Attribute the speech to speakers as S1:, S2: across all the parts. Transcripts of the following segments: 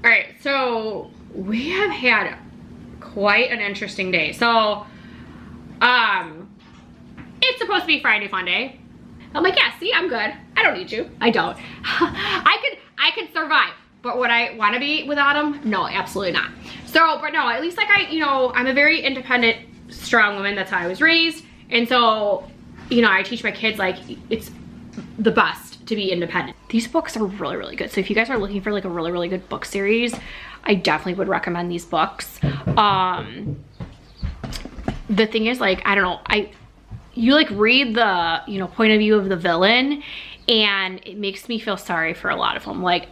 S1: All right, so we have had quite an interesting day. So, it's supposed to be Friday Fun Day. I'm like, yeah, see, I'm good. I don't need you. I don't. I could survive. But would I want to be without him? No, absolutely not. So, but no, at least like I'm a very independent, strong woman. That's how I was raised. And so, I teach my kids like it's the best to be independent. These books are really, really good. So if you guys are looking for like a really, really good book series, I definitely would recommend these books. The thing is, like, I don't know, you like read the, point of view of the villain, and it makes me feel sorry for a lot of them. Like,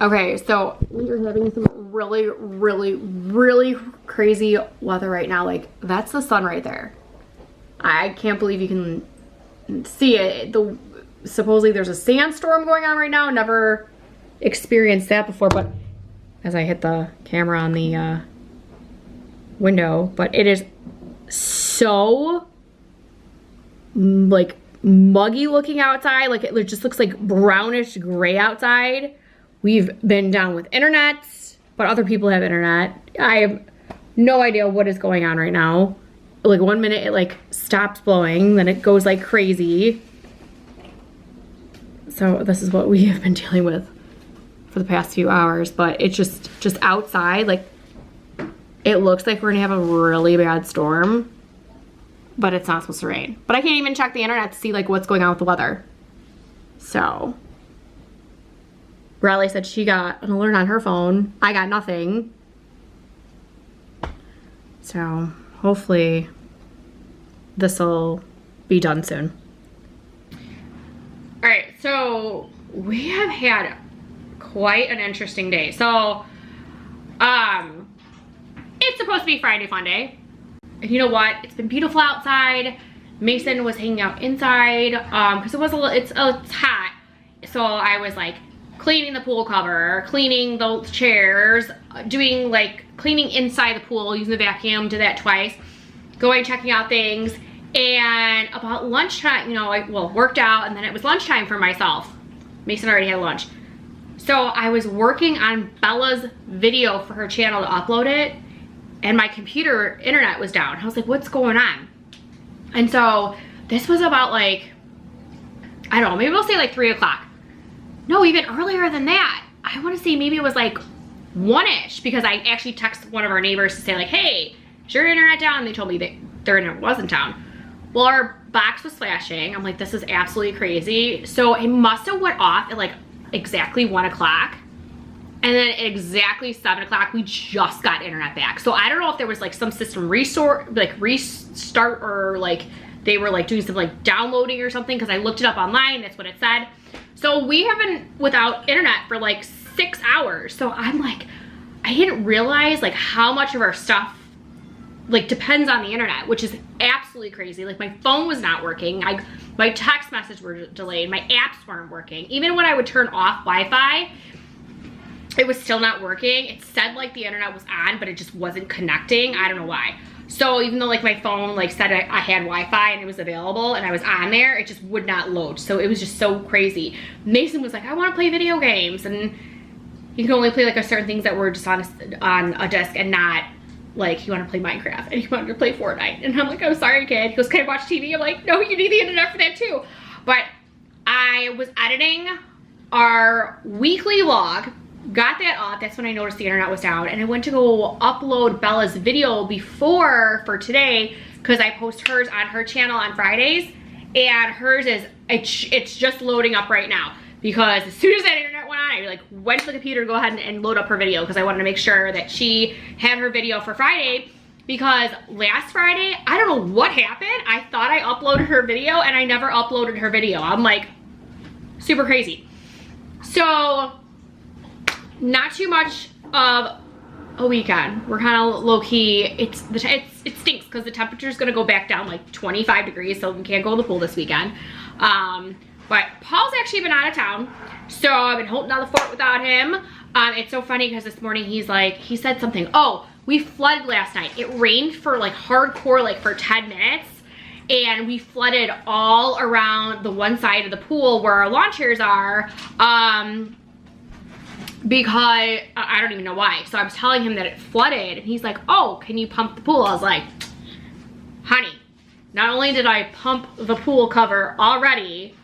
S1: okay, so we are having some really, really, really crazy weather right now. Like, that's the sun right there. I can't believe you can see it. Supposedly there's a sandstorm going on right now. Never experienced that before, but as I hit the camera on the window, but it is so like muggy looking outside. Like, it just looks like brownish gray outside. We've been down with internet, but other people have internet. I have no idea what is going on right now. Like, 1 minute it like stops blowing, then it goes like crazy. So this is what we have been dealing with for the past few hours, but it's just outside, like, it looks like we're gonna have a really bad storm, but it's not supposed to rain. But I can't even check the internet to see like what's going on with the weather. So Riley said she got an alert on her phone. I got nothing. So hopefully this will be done soon. All right, so we have had quite an interesting day. So, it's supposed to be Friday Fun Day. And you know what? It's been beautiful outside. Mason was hanging out inside, because it's hot. So I was like cleaning the pool cover, cleaning the chairs, cleaning inside the pool, using the vacuum, did that twice, going, checking out things. And about lunchtime, I worked out, and then it was lunchtime for myself. Mason already had lunch. So I was working on Bella's video for her channel to upload it, and my computer internet was down. I was like, what's going on? And so this was about like, I don't know, maybe we'll say like 3 o'clock. No, even earlier than that. I want to say maybe it was like 1-ish, because I actually texted one of our neighbors to say like, hey, is your internet down? And they told me that their internet wasn't down. Well, our box was flashing. I'm like, this is absolutely crazy. So it must have went off at like exactly 1 o'clock. And then at exactly 7 o'clock, we just got internet back. So I don't know if there was like some system restart, or like they were like doing some like downloading or something, because I looked it up online, that's what it said. So we have been without internet for like 6 hours. So I'm like, I didn't realize like how much of our stuff like depends on the internet, which is absolutely crazy. Like, my phone was not working. My text messages were delayed. My apps weren't working. Even when I would turn off Wi-Fi, it was still not working. It said like the internet was on, but it just wasn't connecting. I don't know why. So even though like my phone like said I had Wi-Fi and it was available and I was on there, it just would not load. So it was just so crazy. Mason was like, I want to play video games, and you can only play like a certain things that were just on a disc, and not like he wanted to play Minecraft, and he wanted to play Fortnite. And I'm like, I'm sorry, kid. He goes, can I watch TV? I'm like, no, you need the internet for that too. But I was editing our weekly vlog, got that up. That's when I noticed the internet was down, and I went to go upload Bella's video for today, because I post hers on her channel on Fridays, and hers is, it's just loading up right now, because as soon as that internet went on, I like went to the computer to go ahead and load up her video, because I wanted to make sure that she had her video for Friday. Because last Friday, I don't know what happened. I thought I uploaded her video, and I never uploaded her video. I'm like, super crazy. So not too much of a weekend. We're kind of low-key. It stinks because the temperature is going to go back down like 25 degrees, so we can't go to the pool this weekend. But Paul's actually been out of town, so I've been holding down the fort without him. It's so funny because this morning he said something. Oh, we flooded last night. It rained for like hardcore, like for 10 minutes. And we flooded all around the one side of the pool where our lawn chairs are. Because I don't even know why. So I was telling him that it flooded and he's like, oh, can you pump the pool? I was like, honey, not only did I pump the pool cover already,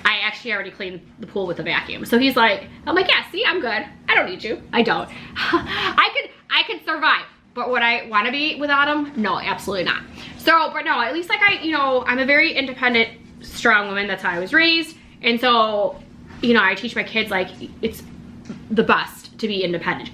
S1: I actually already cleaned the pool with a vacuum. So he's like, I'm like, yeah, see, I'm good. I don't need you. I don't. I could survive. But would I want to be without him? No, absolutely not. So, but no, at least like I'm a very independent, strong woman. That's how I was raised. And so, I teach my kids like it's the best to be independent.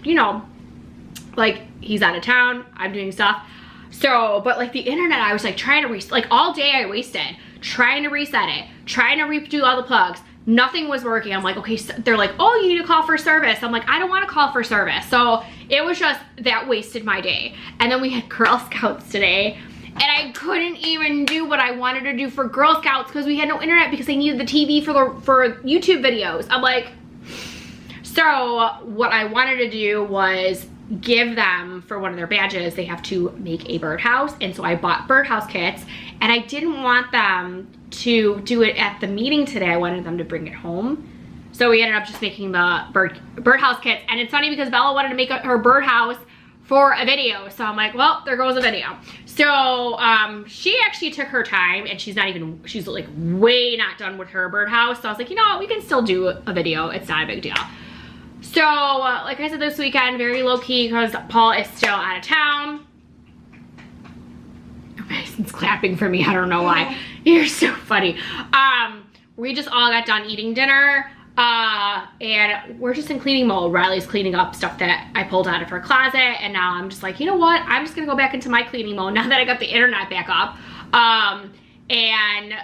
S1: Like he's out of town, I'm doing stuff. So, but like the internet, I was like trying to like all day I wasted trying to reset it, trying to redo all the plugs. Nothing was working. I'm like, okay, so they're like, oh, you need to call for service. I'm like, I don't want to call for service. So it was just, that wasted my day. And then we had Girl Scouts today and I couldn't even do what I wanted to do for Girl Scouts because we had no internet because they needed the TV for YouTube videos. I'm like, so what I wanted to do was give them, for one of their badges, they have to make a birdhouse. And so I bought birdhouse kits and I didn't want them to do it at the meeting today. I wanted them to bring it home. So we ended up just making the birdhouse kits. And it's funny because Bella wanted to make her birdhouse for a video. So I'm like, well, there goes a video. So she actually took her time and she's like way not done with her birdhouse. So I was like, you know what, we can still do a video. It's not a big deal. So, like I said, this weekend, very low-key because Paul is still out of town. Mason's clapping for me. I don't know why. You're so funny. We just all got done eating dinner, and we're just in cleaning mode. Riley's cleaning up stuff that I pulled out of her closet, and now I'm just like, you know what? I'm just going to go back into my cleaning mode now that I got the internet back up. And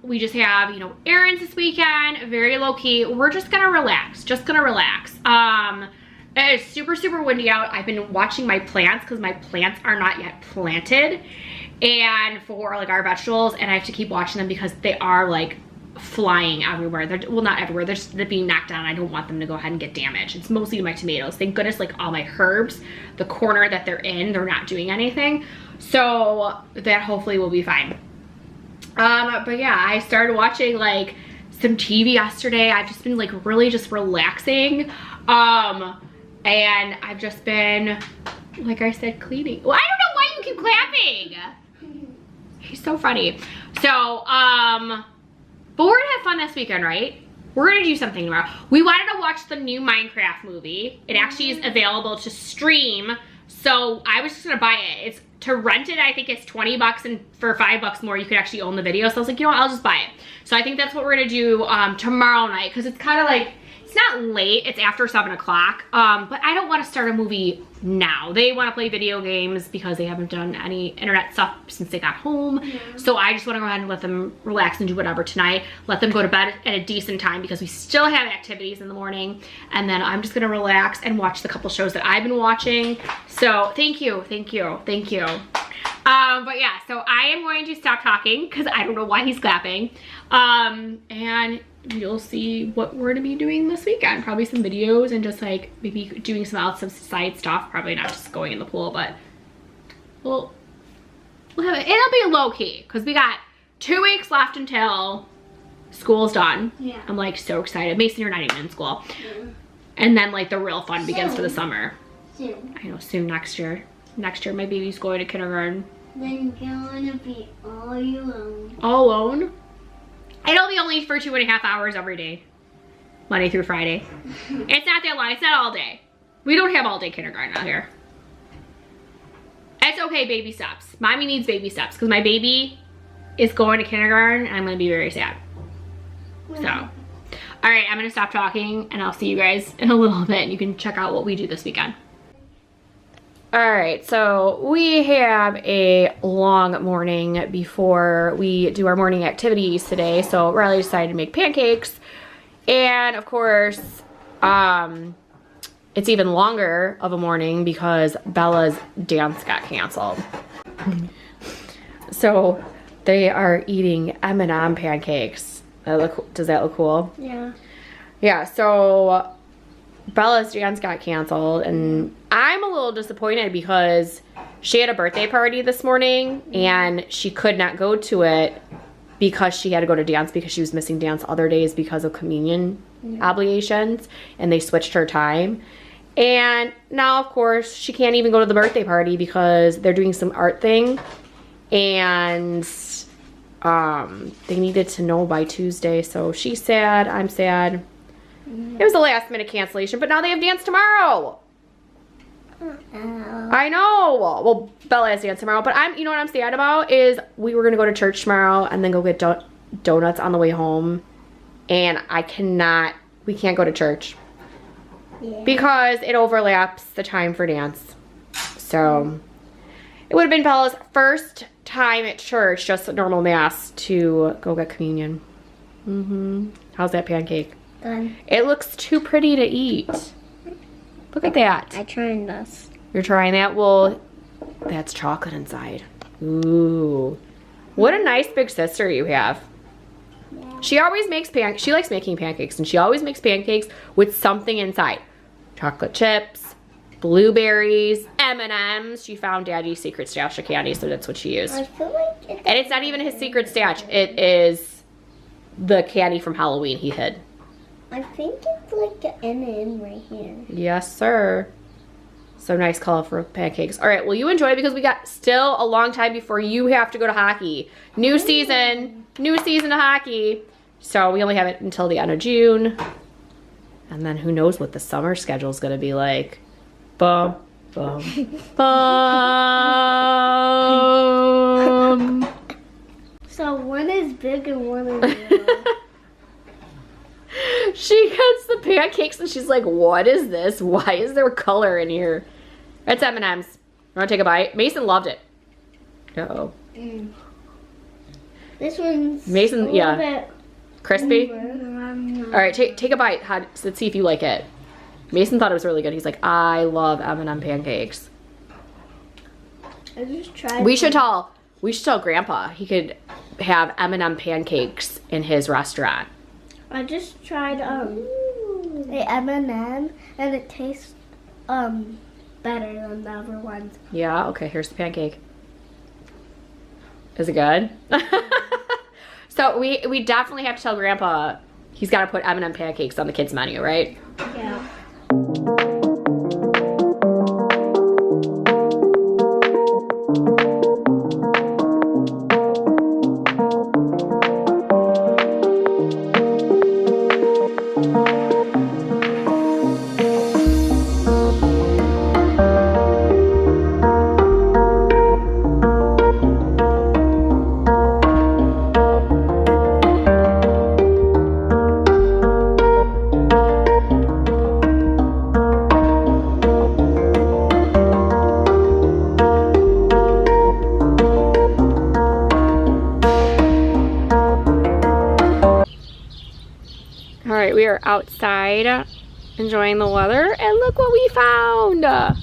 S1: we just have, errands this weekend, very low-key. We're just gonna relax, It is super, super windy out. I've been watching my plants because my plants are not yet planted. And for like our vegetables, and I have to keep watching them because they are like flying everywhere. Well, not everywhere, they're being knocked down. I don't want them to go ahead and get damaged. It's mostly my tomatoes. Thank goodness, like all my herbs, the corner that they're in, they're not doing anything. So that hopefully will be fine. But yeah, I started watching like some TV yesterday. I've just been like really just relaxing. And I've just been, like I said, cleaning. Well, I don't know why you keep clapping. He's so funny. So, but we're gonna have fun this weekend, right? We're gonna do something tomorrow. We wanted to watch the new Minecraft movie. It actually is available to stream. So I was just gonna buy it. It's to rent it, I think it's 20 bucks, and for $5 more, you could actually own the video. So I was like, you know what, I'll just buy it. So I think that's what we're gonna do tomorrow night, because it's kind of like, it's not late, it's after 7 o'clock, but I don't want to start a movie now. They want to play video games because they haven't done any internet stuff since they got home. Yeah. So I just want to go ahead and let them relax and do whatever tonight. Let them go to bed at a decent time because we still have activities in the morning. And then I'm just going to relax and watch the couple shows that I've been watching. So thank you. But yeah, so I am going to stop talking because I don't know why he's clapping. And you'll see what we're gonna be doing this weekend. Probably some videos and just like maybe doing some outside stuff. Probably not just going in the pool, but we'll have it. It'll be low key because we got 2 weeks left until school's done. Yeah. I'm like so excited. Mason, you're not even in school. Yeah. And then like the real fun begins for the summer. Soon. I know, soon, next year. Next year my baby's going to kindergarten.
S2: Then you're gonna be all alone.
S1: All alone? It'll be only for 2.5 hours every day. Monday through Friday. It's not that long, it's not all day. We don't have all day kindergarten out here. It's okay, baby steps. Mommy needs baby steps because my baby is going to kindergarten and I'm gonna be very sad. So, all right, I'm gonna stop talking and I'll see you guys in a little bit and you can check out what we do this weekend. All right, so we have a long morning before we do our morning activities today. So Riley decided to make pancakes And of course, it's even longer of a morning because Bella's dance got canceled. So they are eating M&M pancakes. Does that look cool?
S2: Yeah.
S1: Yeah, so Bella's dance got canceled, and I'm a little disappointed because she had a birthday party this morning and she could not go to it because she had to go to dance because she was missing dance other days because of communion obligations, and they switched her time. And now, of course, she can't even go to the birthday party because they're doing some art thing, and they needed to know by Tuesday. So she's sad, I'm sad. It was a last minute cancellation, but now they have dance tomorrow. I know. Well, Bella has dance tomorrow, but you know what I'm sad about is we were gonna go to church tomorrow and then go get donuts on the way home, and we can't go to church because it overlaps the time for dance. So it would have been Bella's first time at church, just a normal mass, to go get communion. How's that pancake?
S2: Good.
S1: It looks too pretty to eat. Look at that.
S2: I tried this.
S1: You're trying that? Well, that's chocolate inside. Ooh. What a nice big sister you have.
S2: Yeah.
S1: She always makes she likes making pancakes, and she always makes pancakes with something inside. Chocolate chips, blueberries, M&Ms. She found Daddy's secret stash of candy, so that's what she used.
S2: I feel like
S1: And it's not even his secret stash. It is the candy from Halloween he hid.
S2: I think it's like an M&M right here.
S1: Yes, sir. So nice, colorful pancakes. All right, well, you enjoy because we got still a long time before you have to go to hockey. New season of hockey. So we only have it until the end of June. And then who knows what the summer schedule is going to be like. Bum, bum, bum.
S2: So one is big and one is little.
S1: She gets the pancakes and she's like, what is this? Why is there color in here? It's M&M's. You want to take a bite? Mason loved it. Uh-oh.
S2: This one's
S1: Mason,
S2: a little
S1: yeah.
S2: bit
S1: Crispy?
S2: over.
S1: All right, take a bite. Let's see if you like it. Mason thought it was really good. He's like, I love M&M pancakes.
S2: I just tried.
S1: We should tell Grandpa he could have M&M pancakes in his restaurant.
S2: I just tried the M&M and it tastes better than the other ones.
S1: Yeah, okay, here's the pancake. Is it good? So we definitely have to tell Grandpa he's got to put M&M pancakes on the kids' menu, right?
S2: Yeah.
S1: All right, we are outside enjoying the weather, and look what we found. What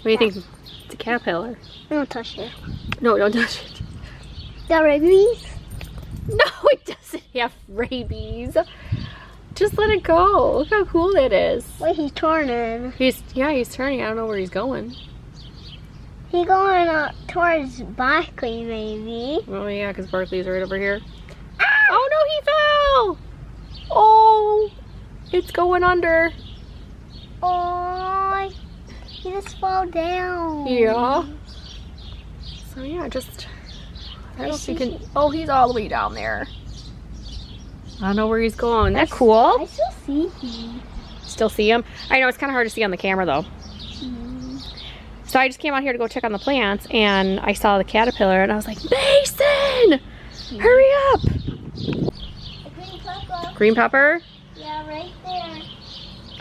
S1: do you think? It's a caterpillar.
S2: Don't touch it.
S1: No, don't touch it.
S2: Got rabies?
S1: No, it doesn't have rabies. Just let it go. Look how cool it is.
S2: Wait, he's turning.
S1: He's turning. I don't know where he's going.
S2: He's going towards Barkley, maybe.
S1: Oh yeah, because Barkley's right over here. Oh no, he fell! Oh, it's going under.
S2: Oh, he just fell down.
S1: Yeah. So yeah, I don't know if you can. Oh, he's all the way down there. I don't know where he's going. That's cool.
S2: I still see him.
S1: Still see him? I know it's kind of hard to see on the camera though. So I just came out here to go check on the plants, and I saw the caterpillar, and I was like, Mason, hurry up!
S2: Green pepper.
S1: Green pepper?
S2: Yeah, right there.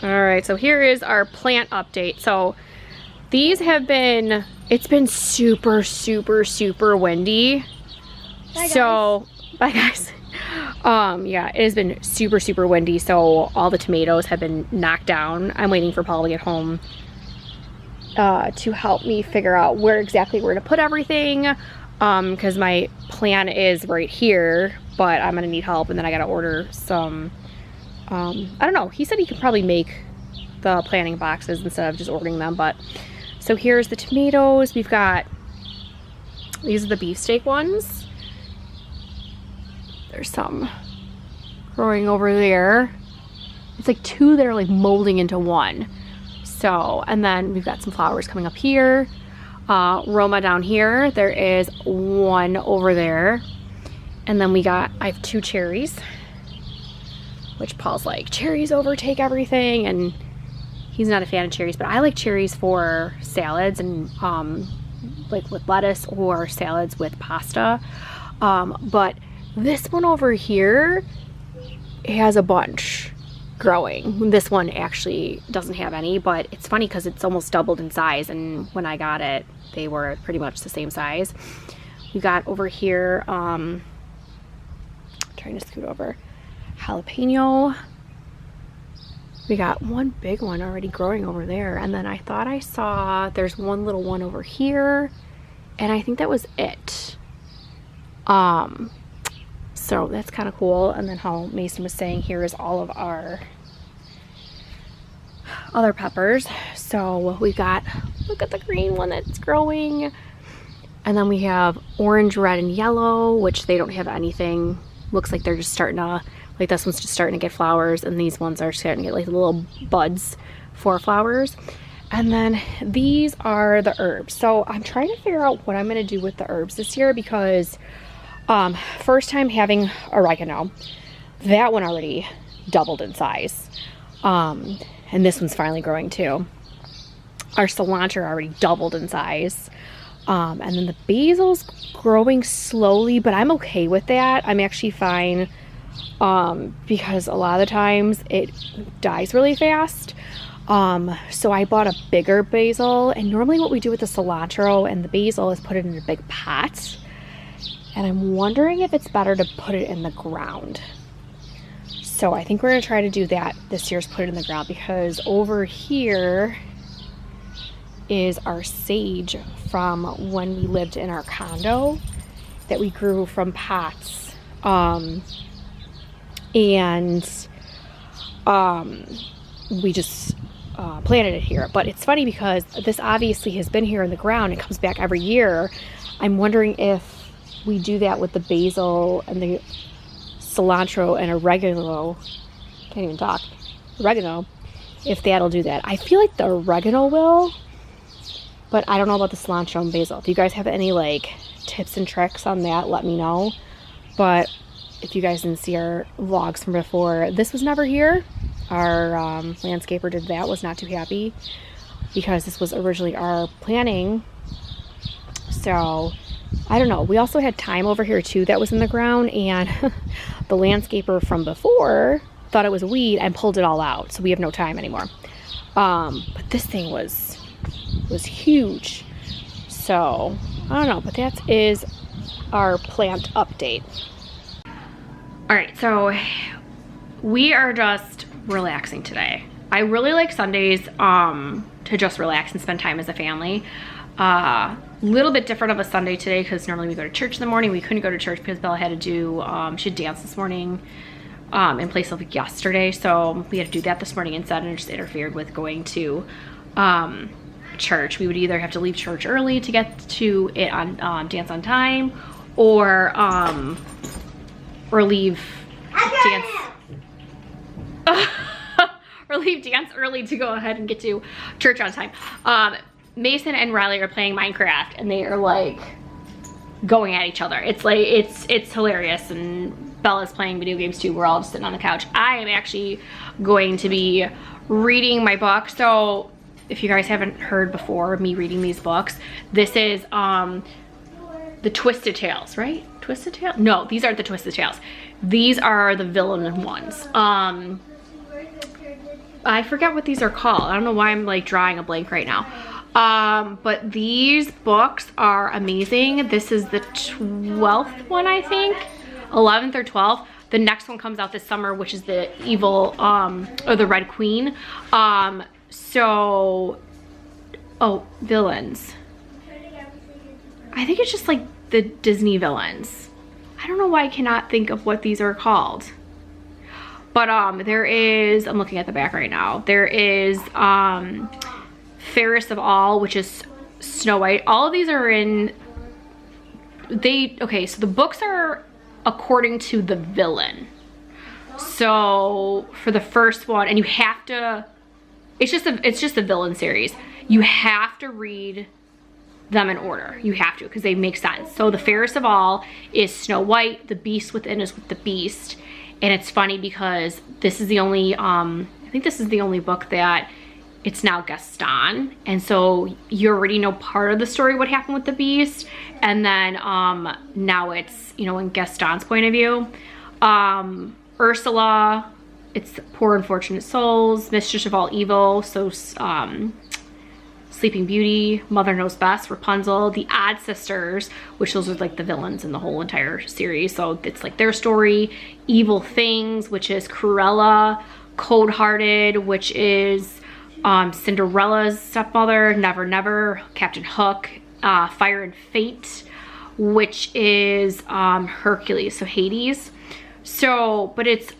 S1: All right, so here is our plant update. So these have been, it's been super, super, super windy.
S2: Bye,
S1: so, bye guys. Yeah, it has been super, super windy, so all the tomatoes have been knocked down. I'm waiting for Paul to get home to help me figure out where exactly we're to put everything, because my plan is right here, but I'm gonna need help, and then I gotta order some, I don't know, he said he could probably make the planning boxes instead of just ordering them. But so here's the tomatoes. We've got, these are the beefsteak ones. There's some growing over there. It's like two that are like molding into one. So, and then we've got some flowers coming up here. Roma down here. There is one over there. And then I have two cherries, which Paul's like, cherries overtake everything. And he's not a fan of cherries, but I like cherries for salads and like with lettuce or salads with pasta. But this one over here has a bunch growing. This one actually doesn't have any, but it's funny because it's almost doubled in size, and when I got it they were pretty much the same size. We got over here, trying to scoot over, jalapeno. We got one big one already growing over there, and then I thought I saw there's one little one over here, and I think that was it. So that's kind of cool. And then how Mason was saying, here is all of our other peppers. So we got, look at the green one that's growing. And then we have orange, red, and yellow, which they don't have anything. Looks like they're just starting to, like this one's just starting to get flowers, and these ones are starting to get like little buds for flowers. And then these are the herbs. So I'm trying to figure out what I'm gonna do with the herbs this year, because first time having oregano, that one already doubled in size, and this one's finally growing too. Our cilantro already doubled in size, and then the basil's growing slowly, but I'm okay with that. I'm actually fine, because a lot of the times it dies really fast. So I bought a bigger basil, and normally what we do with the cilantro and the basil is put it in a big pot. And I'm wondering if it's better to put it in the ground. So I think we're gonna try to do that this year, is put it in the ground, because over here is our sage from when we lived in our condo that we grew from pots. We just planted it here. But it's funny because this obviously has been here in the ground. It comes back every year. I'm wondering if we do that with the basil and the cilantro and oregano. Can't even talk. Oregano, if that'll do that. I feel like the oregano will, but I don't know about the cilantro and basil. If you guys have any like tips and tricks on that, let me know. But if you guys didn't see our vlogs from before, this was never here. Our landscaper did that, was not too happy, because this was originally our planning. So I don't know. We also had thyme over here too that was in the ground, and the landscaper from before thought it was a weed and pulled it all out, so we have no thyme anymore. But this thing was huge. So I don't know, but that is our plant update. All right, so we are just relaxing today. I really like Sundays to just relax and spend time as a family. Little bit different of a Sunday today, because normally we go to church in the morning. We couldn't go to church because Bella had to do, she had dance this morning in place of yesterday, so we had to do that this morning instead, and it just interfered with going to church. We would either have to leave church early to get to it on dance on time, or leave dance or leave dance early to go ahead and get to church on time. Mason and Riley are playing Minecraft, and they are like going at each other. It's like, it's hilarious, and Bella's playing video games too. We're all just sitting on the couch. I am actually going to be reading my book. So if you guys haven't heard before of me reading these books, this is the Twisted Tales, right? Twisted Tales? No, these aren't the Twisted Tales. These are the villain ones. I forget what these are called. I don't know why I'm like drawing a blank right now. But these books are amazing. This is the 12th one, I think. 11th or 12th. The next one comes out this summer, which is the evil, or the Red Queen. Villains. I think it's just like the Disney villains. I don't know why I cannot think of what these are called. But there is, I'm looking at the back right now. There is Fairest of All, which is Snow White. All of these are in, okay, so the books are according to the villain. So for the first one, and you have to, it's just a villain series. You have to read them in order. You have to, because they make sense. So the Fairest of All is Snow White. The Beast Within is with the Beast. And it's funny because this is the only, I think this is the only book that it's now Gaston. And so you already know part of the story, what happened with the Beast. And then now it's, you know, in Gaston's point of view. Ursula, it's Poor Unfortunate Souls, Mistress of All Evil, so Sleeping Beauty, Mother Knows Best, Rapunzel, The Odd Sisters, which those are like the villains in the whole entire series. So it's like their story. Evil Things, which is Cruella, Cold Hearted, which is Cinderella's stepmother, Never Never, Captain Hook, Fire and Fate, which is Hercules, so Hades. So, but it's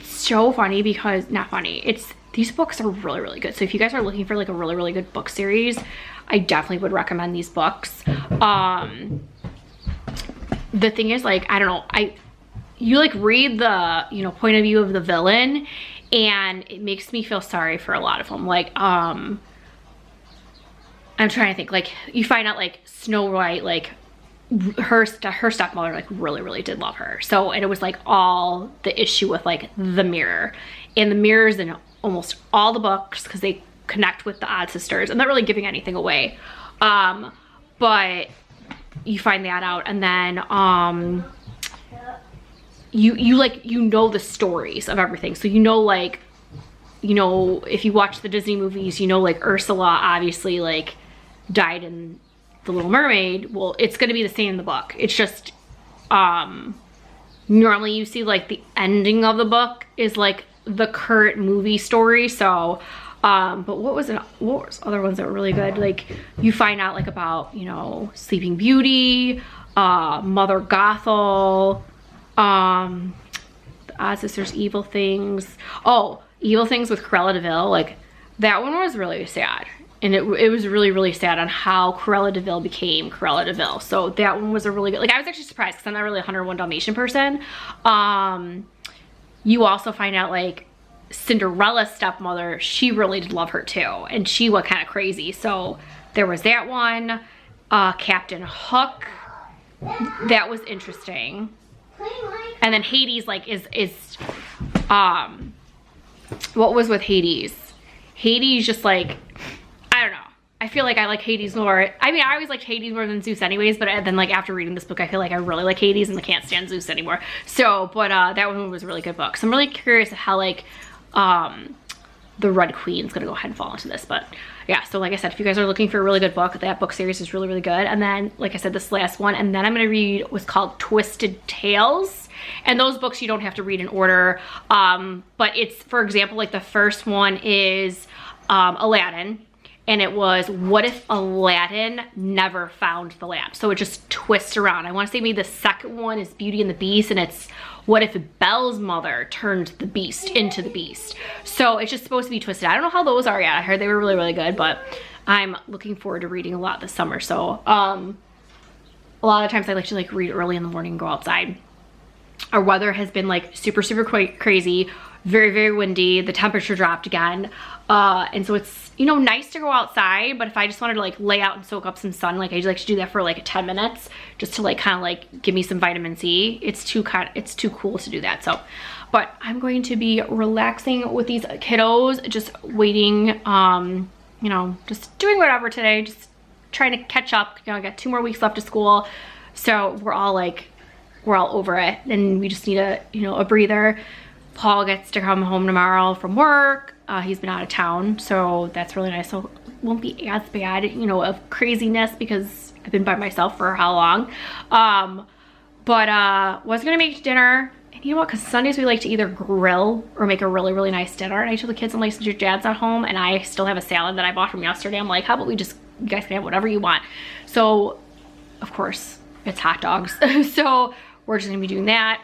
S1: so funny because, not funny, these books are really, really good. So if you guys are looking for like a really, really good book series, I definitely would recommend these books. The thing is, like, I don't know, you like read the, you know, point of view of the villain, and it makes me feel sorry for a lot of them. Like, I'm trying to think, like, you find out like Snow White, like her stepmother like really, really did love her. So, and it was like all the issue with like the mirror, and the mirrors in almost all the books because they connect with the Odd Sisters. I'm not really giving anything away, but you find that out, and then you like, you know, the stories of everything. So you know, like, you know, if you watch the Disney movies, you know, like Ursula obviously like died in The Little Mermaid. Well, it's going to be the same in the book. It's just normally you see like the ending of the book is like the current movie story. So but what was other ones that were really good? Like, you find out like about, you know, Sleeping Beauty, Mother Gothel, the Odd Sisters, Evil Things. Oh, Evil Things with Cruella de Vil. Like, that one was really sad. And it was really, really sad on how Cruella de Vil became Cruella de Vil. So that one was a really good, like, I was actually surprised because I'm not really a 101 Dalmatian person. You also find out like Cinderella's stepmother, she really did love her too. And she was kind of crazy. So there was that one. Captain Hook. That was interesting. And then Hades, like, is what was with Hades? Hades just like, I don't know. I feel like I like Hades more. I mean, I always liked Hades more than Zeus anyways, but then like after reading this book, I feel like I really like Hades and I can't stand Zeus anymore. So, but that one was a really good book. So I'm really curious how like the Red Queen's gonna go ahead and fall into this. But yeah, so like I said, if you guys are looking for a really good book, that book series is really, really good. And then, like I said, this last one, and then I'm gonna read what's called Twisted Tales. And those books you don't have to read in order. But it's, for example, like the first one is Aladdin. And it was, what if Aladdin never found the lamp? So it just twists around. I want to say maybe the second one is Beauty and the Beast, and it's what if Belle's mother turned the Beast into the Beast? So it's just supposed to be twisted. I don't know how those are yet. I heard they were really, really good, but I'm looking forward to reading a lot this summer. So a lot of times I like to like read early in the morning and go outside. Our weather has been like super, super crazy, very, very windy. The temperature dropped again. And so it's, you know, nice to go outside, but if I just wanted to like lay out and soak up some sun, like I like to do that for like 10 minutes just to like kind of like give me some vitamin C. It's too cool to do that. So, but I'm going to be relaxing with these kiddos, just waiting, you know, just doing whatever today, just trying to catch up. You know, I got 2 more weeks left of school. So we're all over it, and we just need a, you know, a breather. Paul gets to come home tomorrow from work. He's been out of town, so that's really nice. So it won't be as bad, you know, of craziness because I've been by myself for how long. But was gonna make dinner, And you know what, because Sundays we like to either grill or make a really, really nice dinner. And I told the kids, I'm like, since your dad's not home and I still have a salad that I bought from yesterday, I'm like, how about we just, you guys can have whatever you want. So, of course, it's hot dogs. So we're just gonna be doing that.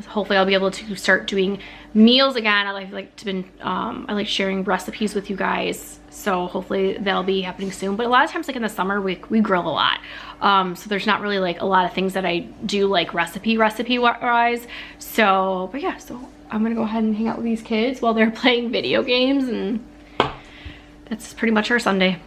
S1: Hopefully I'll be able to start doing meals again. I like sharing recipes with you guys. So hopefully that'll be happening soon. But a lot of times, like in the summer, we grill a lot. So there's not really like a lot of things that I do like recipe wise. So, but yeah, so I'm gonna go ahead and hang out with these kids while they're playing video games, and that's pretty much our Sunday.